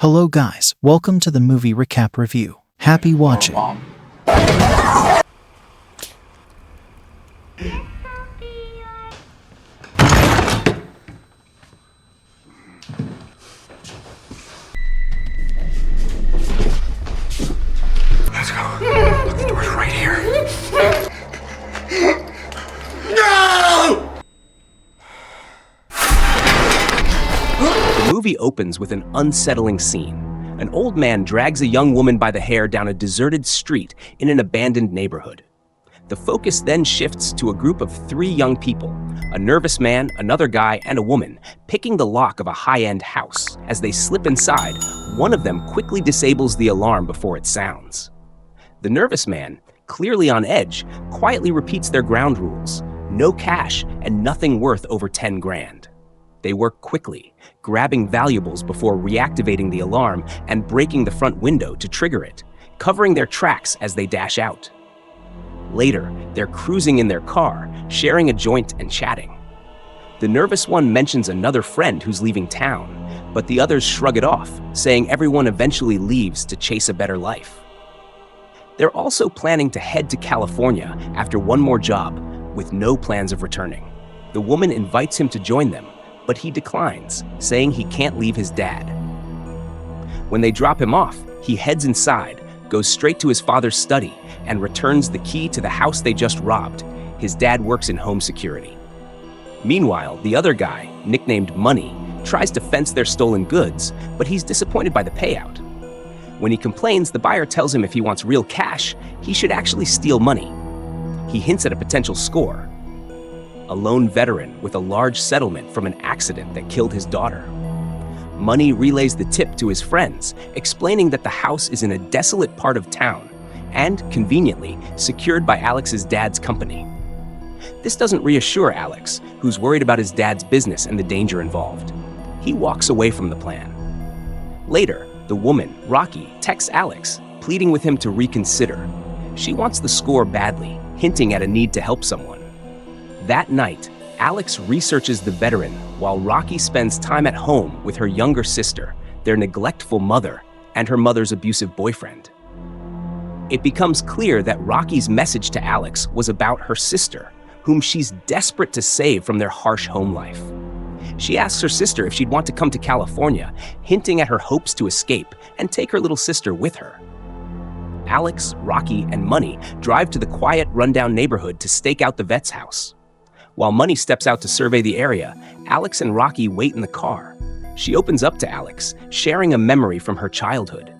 Hello guys, welcome to the movie recap review. Happy watching. Let's go. Look, the door's right here. The movie opens with an unsettling scene. An old man drags a young woman by the hair down a deserted street in an abandoned neighborhood. The focus then shifts to a group of three young people, a nervous man, another guy, and a woman, picking the lock of a high-end house. As they slip inside, one of them quickly disables the alarm before it sounds. The nervous man, clearly on edge, quietly repeats their ground rules: no cash and nothing worth over 10 grand. They work quickly, grabbing valuables before reactivating the alarm and breaking the front window to trigger it, covering their tracks as they dash out. Later, they're cruising in their car, sharing a joint and chatting. The nervous one mentions another friend who's leaving town, but the others shrug it off, saying everyone eventually leaves to chase a better life. They're also planning to head to California after one more job, with no plans of returning. The woman invites him to join them, but he declines, saying he can't leave his dad. When they drop him off, he heads inside, goes straight to his father's study, and returns the key to the house they just robbed. His dad works in home security. Meanwhile, the other guy, nicknamed Money, tries to fence their stolen goods, but he's disappointed by the payout. When he complains, the buyer tells him if he wants real cash, he should actually steal money. He hints at a potential score: a lone veteran with a large settlement from an accident that killed his daughter. Money relays the tip to his friends, explaining that the house is in a desolate part of town and, conveniently, secured by Alex's dad's company. This doesn't reassure Alex, who's worried about his dad's business and the danger involved. He walks away from the plan. Later, the woman, Rocky, texts Alex, pleading with him to reconsider. She wants the score badly, hinting at a need to help someone. That night, Alex researches the veteran while Rocky spends time at home with her younger sister, their neglectful mother, and her mother's abusive boyfriend. It becomes clear that Rocky's message to Alex was about her sister, whom she's desperate to save from their harsh home life. She asks her sister if she'd want to come to California, hinting at her hopes to escape and take her little sister with her. Alex, Rocky, and Money drive to the quiet, rundown neighborhood to stake out the vet's house. While Money steps out to survey the area, Alex and Rocky wait in the car. She opens up to Alex, sharing a memory from her childhood.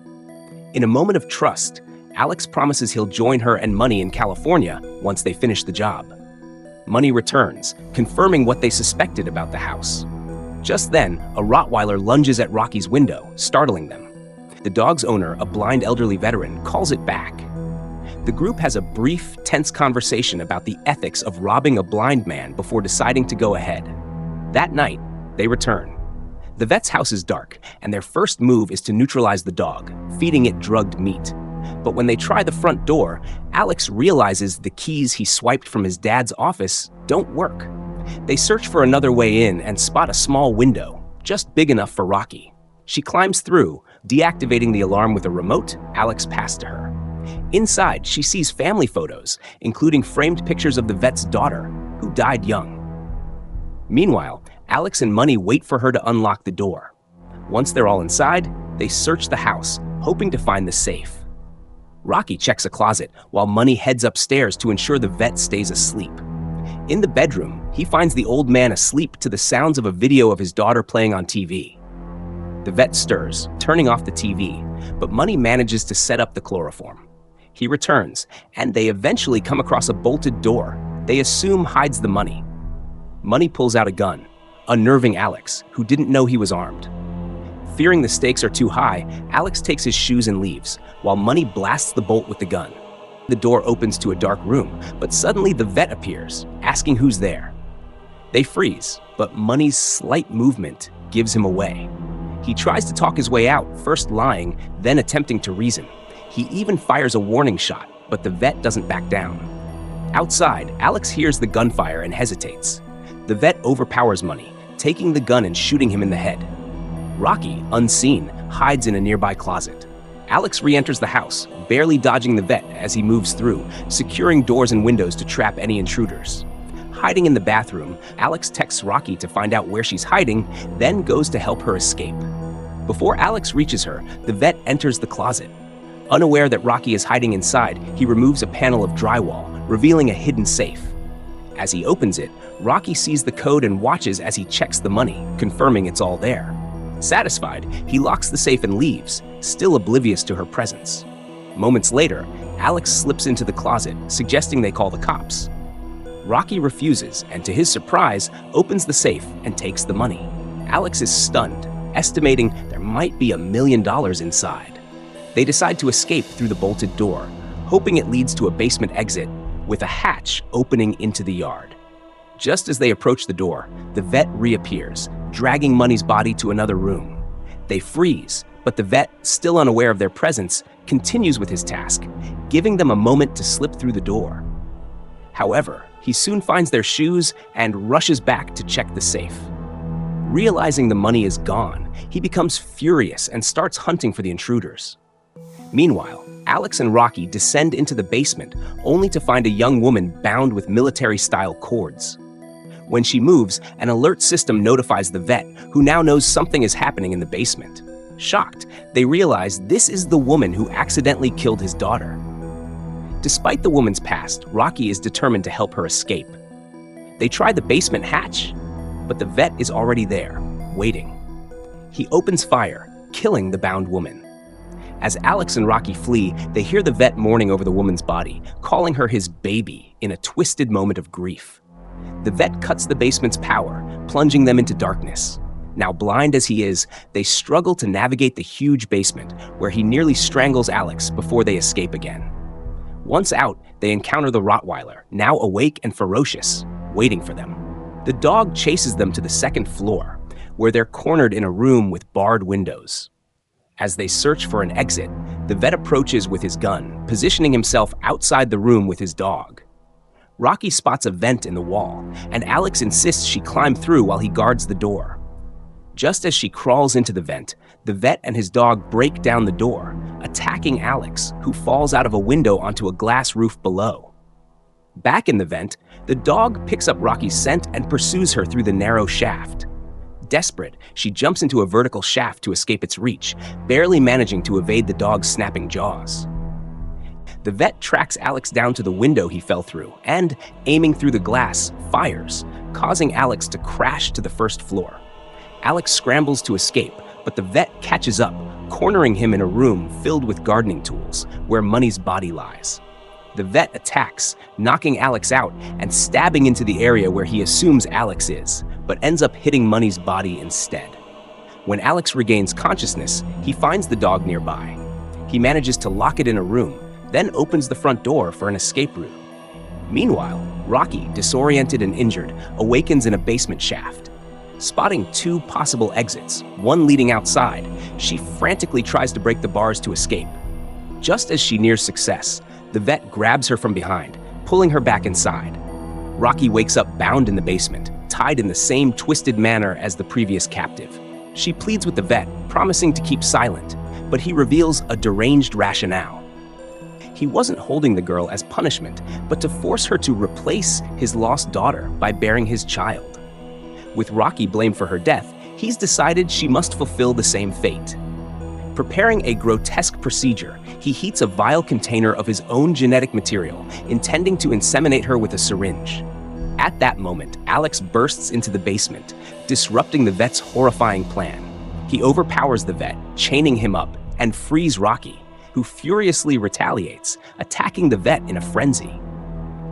In a moment of trust, Alex promises he'll join her and Money in California once they finish the job. Money returns, confirming what they suspected about the house. Just then, a Rottweiler lunges at Rocky's window, startling them. The dog's owner, a blind elderly veteran, calls it back. The group has a brief, tense conversation about the ethics of robbing a blind man before deciding to go ahead. That night, they return. The vet's house is dark, and their first move is to neutralize the dog, feeding it drugged meat. But when they try the front door, Alex realizes the keys he swiped from his dad's office don't work. They search for another way in and spot a small window, just big enough for Rocky. She climbs through, deactivating the alarm with a remote Alex passed to her. Inside, she sees family photos, including framed pictures of the vet's daughter, who died young. Meanwhile, Alex and Money wait for her to unlock the door. Once they're all inside, they search the house, hoping to find the safe. Rocky checks a closet, while Money heads upstairs to ensure the vet stays asleep. In the bedroom, he finds the old man asleep to the sounds of a video of his daughter playing on TV. The vet stirs, turning off the TV, but Money manages to set up the chloroform. He returns, and they eventually come across a bolted door they assume hides the money. Money pulls out a gun, unnerving Alex, who didn't know he was armed. Fearing the stakes are too high, Alex takes his shoes and leaves, while Money blasts the bolt with the gun. The door opens to a dark room, but suddenly the vet appears, asking who's there. They freeze, but Money's slight movement gives him away. He tries to talk his way out, first lying, then attempting to reason. He even fires a warning shot, but the vet doesn't back down. Outside, Alex hears the gunfire and hesitates. The vet overpowers Money, taking the gun and shooting him in the head. Rocky, unseen, hides in a nearby closet. Alex re-enters the house, barely dodging the vet as he moves through, securing doors and windows to trap any intruders. Hiding in the bathroom, Alex texts Rocky to find out where she's hiding, then goes to help her escape. Before Alex reaches her, the vet enters the closet. Unaware that Rocky is hiding inside, he removes a panel of drywall, revealing a hidden safe. As he opens it, Rocky sees the code and watches as he checks the money, confirming it's all there. Satisfied, he locks the safe and leaves, still oblivious to her presence. Moments later, Alex slips into the closet, suggesting they call the cops. Rocky refuses and, to his surprise, opens the safe and takes the money. Alex is stunned, estimating there might be $1 million inside. They decide to escape through the bolted door, hoping it leads to a basement exit with a hatch opening into the yard. Just as they approach the door, the vet reappears, dragging Money's body to another room. They freeze, but the vet, still unaware of their presence, continues with his task, giving them a moment to slip through the door. However, he soon finds their shoes and rushes back to check the safe. Realizing the money is gone, he becomes furious and starts hunting for the intruders. Meanwhile, Alex and Rocky descend into the basement, only to find a young woman bound with military-style cords. When she moves, an alert system notifies the vet, who now knows something is happening in the basement. Shocked, they realize this is the woman who accidentally killed his daughter. Despite the woman's past, Rocky is determined to help her escape. They try the basement hatch, but the vet is already there, waiting. He opens fire, killing the bound woman. As Alex and Rocky flee, they hear the vet mourning over the woman's body, calling her his baby in a twisted moment of grief. The vet cuts the basement's power, plunging them into darkness. Now blind as he is, they struggle to navigate the huge basement, where he nearly strangles Alex before they escape again. Once out, they encounter the Rottweiler, now awake and ferocious, waiting for them. The dog chases them to the second floor, where they're cornered in a room with barred windows. As they search for an exit, the vet approaches with his gun, positioning himself outside the room with his dog. Rocky spots a vent in the wall, and Alex insists she climb through while he guards the door. Just as she crawls into the vet and his dog break down the door, attacking Alex, who falls out of a window onto a glass roof below. Back in the vent, the dog picks up Rocky's scent and pursues her through the narrow shaft. Desperate, she jumps into a vertical shaft to escape its reach, barely managing to evade the dog's snapping jaws. The vet tracks Alex down to the window he fell through and, aiming through the glass, fires, causing Alex to crash to the first floor. Alex scrambles to escape, but the vet catches up, cornering him in a room filled with gardening tools, where Money's body lies. The vet attacks, knocking Alex out and stabbing into the area where he assumes Alex is, but ends up hitting Money's body instead. When Alex regains consciousness, he finds the dog nearby. He manages to lock it in a room, then opens the front door for an escape route. Meanwhile, Rocky, disoriented and injured, awakens in a basement shaft. Spotting two possible exits, one leading outside, she frantically tries to break the bars to escape. Just as she nears success, the vet grabs her from behind, pulling her back inside. Rocky wakes up bound in the basement, tied in the same twisted manner as the previous captive. She pleads with the vet, promising to keep silent, but he reveals a deranged rationale. He wasn't holding the girl as punishment, but to force her to replace his lost daughter by bearing his child. With Rocky blamed for her death, he's decided she must fulfill the same fate. Preparing a grotesque procedure, he heats a vial container of his own genetic material, intending to inseminate her with a syringe. At that moment, Alex bursts into the basement, disrupting the vet's horrifying plan. He overpowers the vet, chaining him up, and frees Rocky, who furiously retaliates, attacking the vet in a frenzy.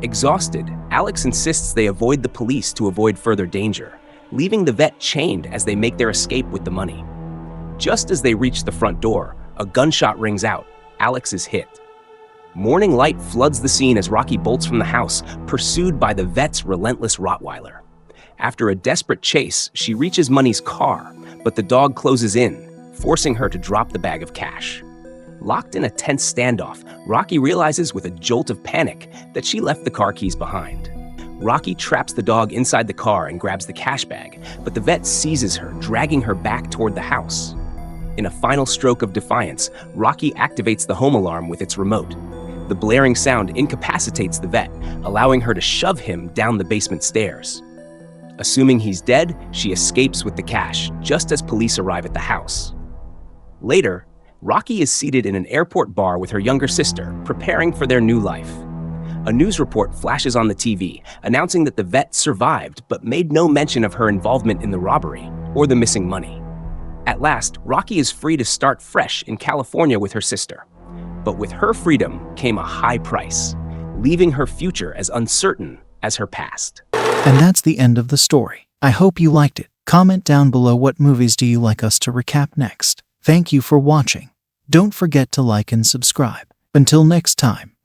Exhausted, Alex insists they avoid the police to avoid further danger, leaving the vet chained as they make their escape with the money. Just as they reach the front door, a gunshot rings out. Alex is hit. Morning light floods the scene as Rocky bolts from the house, pursued by the vet's relentless Rottweiler. After a desperate chase, she reaches Money's car, but the dog closes in, forcing her to drop the bag of cash. Locked in a tense standoff, Rocky realizes with a jolt of panic that she left the car keys behind. Rocky traps the dog inside the car and grabs the cash bag, but the vet seizes her, dragging her back toward the house. In a final stroke of defiance, Rocky activates the home alarm with its remote. The blaring sound incapacitates the vet, allowing her to shove him down the basement stairs. Assuming he's dead, she escapes with the cash, just as police arrive at the house. Later, Rocky is seated in an airport bar with her younger sister, preparing for their new life. A news report flashes on the TV, announcing that the vet survived but made no mention of her involvement in the robbery or the missing money. At last, Rocky is free to start fresh in California with her sister. But with her freedom came a high price, leaving her future as uncertain as her past. And that's the end of the story. I hope you liked it. Comment down below what movies do you like us to recap next. Thank you for watching. Don't forget to like and subscribe. Until next time.